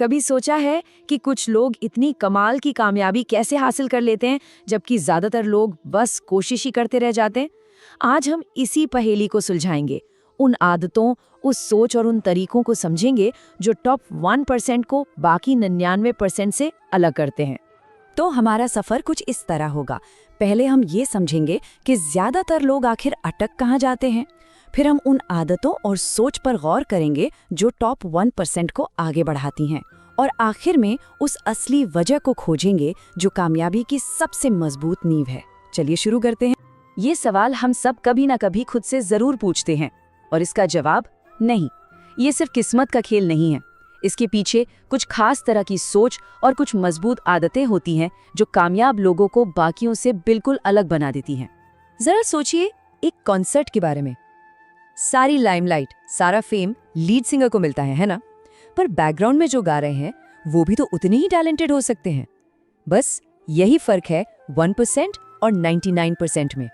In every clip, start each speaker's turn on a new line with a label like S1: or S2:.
S1: कभी सोचा है कि कुछ लोग इतनी कमाल की कामयाबी कैसे हासिल कर लेते हैं जबकि ज्यादातर लोग बस कोशिश ही करते रह जाते हैं? आज हम इसी पहेली को सुलझाएंगे, उन आदतों, उस सोच और उन तरीकों को समझेंगे जो टॉप 1% को बाकी 99% से अलग करते हैं।
S2: तो हमारा सफर कुछ इस तरह होगा। पहले हम ये समझेंगे कि ज्यादातर लोग आखिर अटक कहाँ जाते हैं। फिर हम उन आदतों और सोच पर गौर करेंगे जो टॉप 1% को आगे बढ़ाती हैं। और आखिर में उस असली वजह को खोजेंगे जो कामयाबी की सबसे मजबूत नींव है। चलिए शुरू करते हैं।
S1: ये सवाल हम सब कभी ना कभी खुद से जरूर पूछते हैं और इसका जवाब नहीं, ये सिर्फ किस्मत का खेल नहीं है। इसके पीछे कुछ खास तरह की सोच और कुछ मजबूत आदतें होती हैं जो कामयाब लोगों को बाकियों से बिल्कुल अलग बना देती हैं। जरा सोचिए एक कॉन्सर्ट के बारे में। सारी लाइमलाइट, सारा फेम लीड सिंगर को मिलता है ना? पर बैकग्राउंड में जो गा रहे हैं वो भी तो उतने ही टैलेंटेड हो सकते हैं। बस यही फर्क है 1% और 99% में।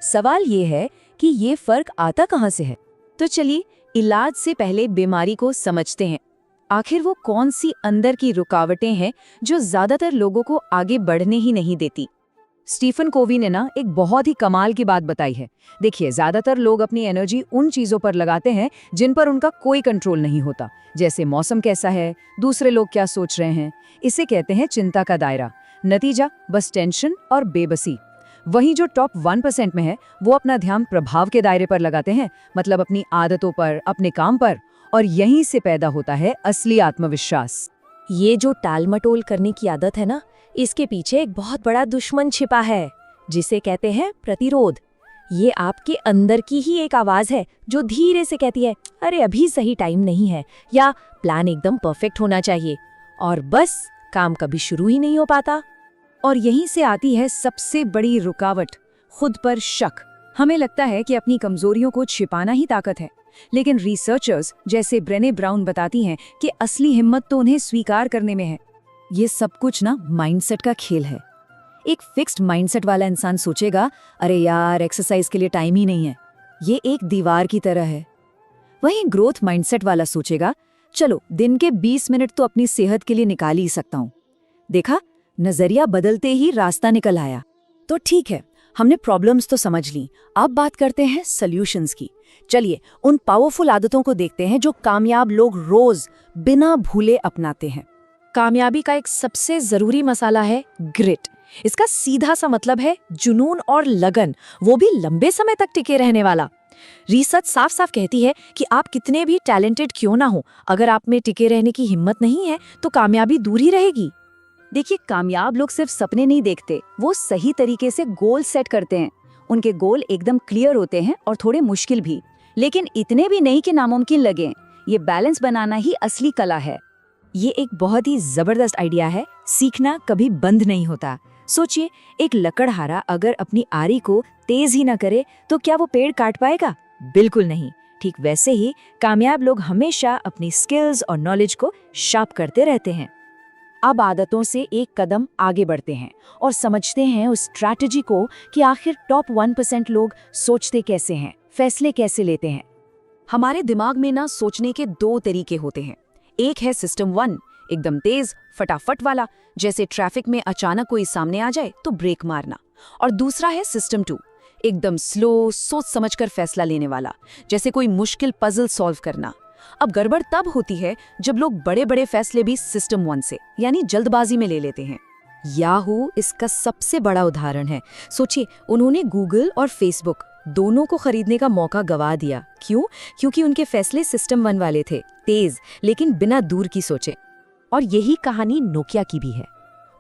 S1: सवाल ये है कि ये फर्क आता कहाँ से है? तो चलिए इलाज से पहले बीमारी को समझते हैं। आखिर वो कौन सी अंदर की रुकावटें हैं जो ज्यादातर लोगों को आगे बढ़ने ही नहीं देती? स्टीफन कोवी ने ना एक बहुत ही कमाल की बात बताई है। देखिए, ज्यादातर लोग अपनी एनर्जी उन चीजों पर लगाते हैं जिन पर उनका कोई कंट्रोल नहीं होता, जैसे मौसम कैसा है, दूसरे लोग क्या सोच रहे हैं। इसे कहते हैं चिंता का दायरा। नतीजा बस टेंशन और बेबसी। वहीं जो टॉप 1% में है वो अपना ध्यान प्रभाव के दायरे पर लगाते हैं, मतलब अपनी आदतों पर, अपने काम पर, और यहीं से पैदा होता है असली आत्मविश्वास।
S2: ये जो टालमटोल करने की आदत है ना, इसके पीछे एक बहुत बड़ा दुश्मन छिपा है जिसे कहते हैं प्रतिरोध। ये आपके अंदर की ही एक आवाज है जो धीरे से कहती है, अरे अभी सही टाइम नहीं है, या प्लान एकदम परफेक्ट होना चाहिए, और बस काम कभी शुरू ही नहीं हो पाता।
S1: और यहीं से आती है सबसे बड़ी रुकावट, खुद पर शक। हमें लगता है कि अपनी कमजोरियों को छिपाना ही ताकत है, लेकिन रिसर्चर्स जैसे ब्रेने ब्राउन बताती हैं कि असली हिम्मत तो उन्हें स्वीकार करने में है। ये सब कुछ ना माइंडसेट का खेल है। एक फिक्स्ड माइंडसेट वाला इंसान सोचेगा, अरे यार एक्सरसाइज के लिए टाइम ही नहीं है, ये एक दीवार की तरह है। वहीं ग्रोथ माइंडसेट वाला सोचेगा, चलो दिन के 20 मिनट तो अपनी सेहत के लिए निकाल ही सकता हूँ। देखा, नजरिया बदलते ही रास्ता निकल आया। तो ठीक है, हमने प्रॉब्लम्स तो समझ ली, अब बात करते हैं सॉल्यूशंस की। चलिए उन पावरफुल आदतों को देखते हैं जो कामयाब लोग रोज बिना भूले अपनाते हैं। कामयाबी का एक सबसे जरूरी मसाला है ग्रिट। इसका सीधा सा मतलब है जुनून और लगन, वो भी लंबे समय तक टिके रहने वाला। रिसर्च साफ साफ कहती है कि आप कितने भी टैलेंटेड क्यों ना हो, अगर आप में टिके रहने की हिम्मत नहीं है तो कामयाबी दूर ही रहेगी। देखिए, कामयाब लोग सिर्फ सपने नहीं देखते, वो सही तरीके से गोल सेट करते हैं। उनके गोल एकदम क्लियर होते हैं और थोड़े मुश्किल भी, लेकिन इतने भी नहीं कि नामुमकिन लगे। ये बैलेंस बनाना ही असली कला है। ये एक बहुत ही जबरदस्त आइडिया है। सीखना कभी बंद नहीं होता। सोचिए, एक लकड़हारा अगर अपनी आरी को तेज ही ना करे तो क्या वो पेड़ काट पाएगा? बिल्कुल नहीं। ठीक वैसे ही कामयाब लोग हमेशा अपनी स्किल्स और नॉलेज को शार्प करते रहते हैं। अब आदतों से एक कदम आगे बढ़ते हैं और समझते हैं उस स्ट्रैटेजी को कि आखिर टॉप 1% लोग सोचते कैसे हैं, फैसले कैसे लेते हैं। हमारे दिमाग में ना सोचने के 2 तरीके होते हैं। एक है सिस्टम 1, एकदम तेज फटाफट वाला, जैसे ट्रैफिक में अचानक कोई सामने आ जाए तो ब्रेक मारना। और दूसरा है सिस्टम 2, एकदम स्लो, सोच समझकर फैसला लेने वाला, जैसे कोई मुश्किल पजल सॉल्व करना। अब गड़बड़ तब होती है जब लोग बड़े बड़े फैसले भी सिस्टम 1 से, यानी जल्दबाजी में ले लेते हैं। याहू इसका सबसे बड़ा उदाहरण है। सोचिए, उन्होंने गूगल और फेसबुक दोनों को खरीदने का मौका गवा दिया। क्यों? क्योंकि उनके फैसले सिस्टम 1 वाले थे, तेज लेकिन बिना दूर की सोचे। और यही कहानी नोकिया की भी है।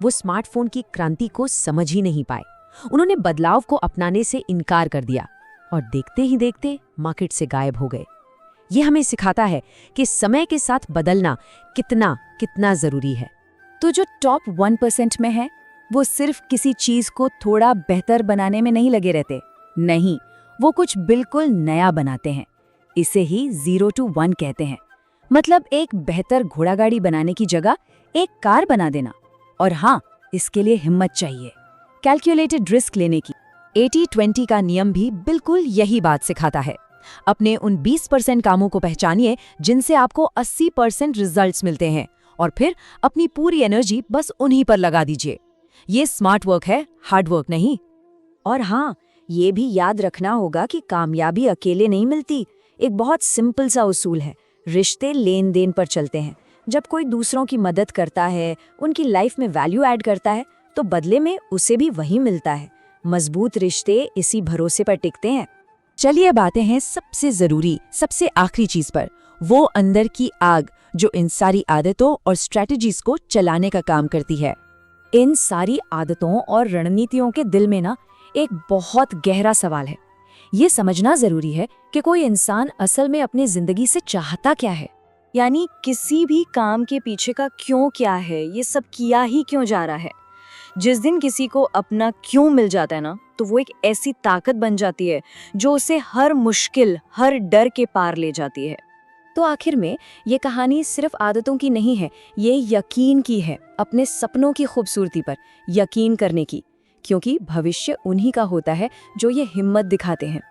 S1: वो स्मार्टफोन की क्रांति को समझ ही नहीं पाए। उन्होंने बदलाव को अपनाने से इनकार कर दिया और देखते ही देखते मार्केट से गायब हो गए। ये हमें सिखाता है कि समय के साथ बदलना कितना कितना जरूरी है। तो जो टॉप 1% में है वो सिर्फ किसी चीज को थोड़ा बेहतर बनाने में नहीं लगे रहते। नहीं, वो कुछ बिल्कुल नया बनाते हैं। इसे ही 0 to 1 कहते हैं। मतलब एक बेहतर घोड़ागाड़ी बनाने की जगह एक कार बना देना। और हाँ, इसके लिए हिम्मत चाहिए, कैलकुलेटेड रिस्क लेने की। 80-20 का नियम भी बिल्कुल यही बात सिखाता है। अपने उन 20% कामों को पहचानिए जिनसे आपको 80% रिजल्ट्स मिलते हैं,
S2: और फिर अपनी पूरी एनर्जी बस उन्हीं पर लगा दीजिए। ये स्मार्ट वर्क है, हार्ड वर्क नहीं।
S1: और हाँ, ये भी याद रखना होगा कि कामयाबी अकेले नहीं मिलती। एक बहुत सिंपल सा उसूल है, रिश्ते लेन देन पर चलते हैं। जब कोई दूसरों की मदद करता है, उनकी लाइफ में वैल्यू ऐड करता है, तो बदले में उसे भी वही मिलता है। मजबूत रिश्ते इसी भरोसे पर टिकते हैं।
S2: चलिए अब आते हैं सबसे जरूरी, सबसे आखिरी चीज पर, वो अंदर की आग जो इन सारी आदतों और स्ट्रेटजीज को चलाने का काम करती है।
S1: इन सारी आदतों और रणनीतियों के दिल में ना एक बहुत गहरा सवाल है। ये समझना जरूरी है कि कोई इंसान असल में अपनी जिंदगी से चाहता क्या है, यानी किसी भी काम के पीछे का क्यों क्या है, ये सब किया ही क्यों जा रहा है। जिस दिन किसी को अपना क्यों मिल जाता है ना, तो वो एक ऐसी ताकत बन जाती है जो उसे हर मुश्किल, हर डर के पार ले जाती है। तो आखिर में ये कहानी सिर्फ आदतों की नहीं है, ये यकीन की है, अपने सपनों की खूबसूरती पर यकीन करने की, क्योंकि भविष्य उन्हीं का होता है जो ये हिम्मत दिखाते हैं।